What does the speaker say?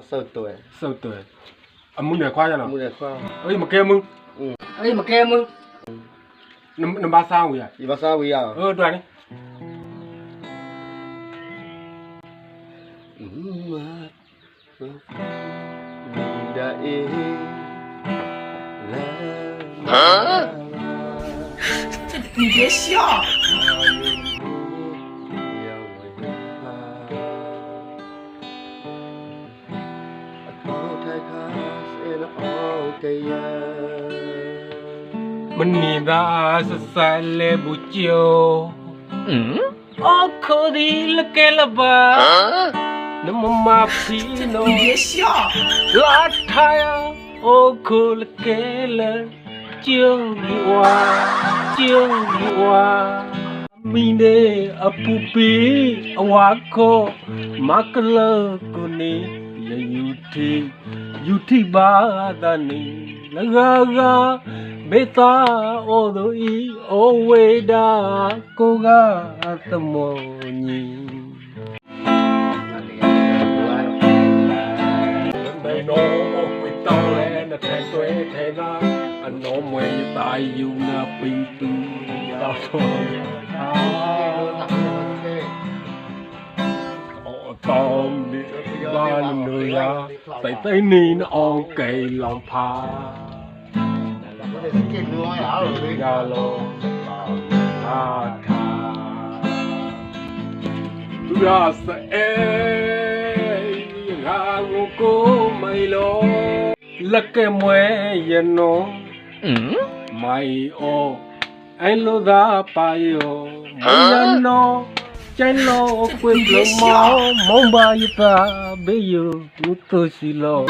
sâu tuổi စုတ်တယ်အမှုနဲ့ခွာရနော် mua được khoa အေးမကဲမှု ấy mà kem ư နံပါတ်3ဝေးရ thì bao sao bây giờ တွန်းနေ đã ý Hả? 你别笑。 မနီသာဆဆလဲဘူးချိုအခုဒီလကဲလပါနမမဖီနို 你别笑。 လာထိုင်အခုလကဲလကျုံဒီဝါကျုံဒီဝါမီနေအပူပီအဝါကိုမကလကိုနေရယူတီဘာသာနေလဂဂဘေတာအိုဒူဤအိုဝေဒာကိုကသမောညီဘယ်တော့ဝေတောင်းလဲနဲ့ထဲတွဲထဲကအနောမွေตายယူနာပီတူတော့တောင်းဒီဘာလို့ရတိုင်နေအောင်ကဲလောင်ဖာ cái lúa ảo rồi ya lo a tha ra sa e ga ngo ko mai lo la ke mwe ye no mai o ai lo da pa yo mai ya no chai lo kwe lo mo mong ba yi ta be yo u to si lo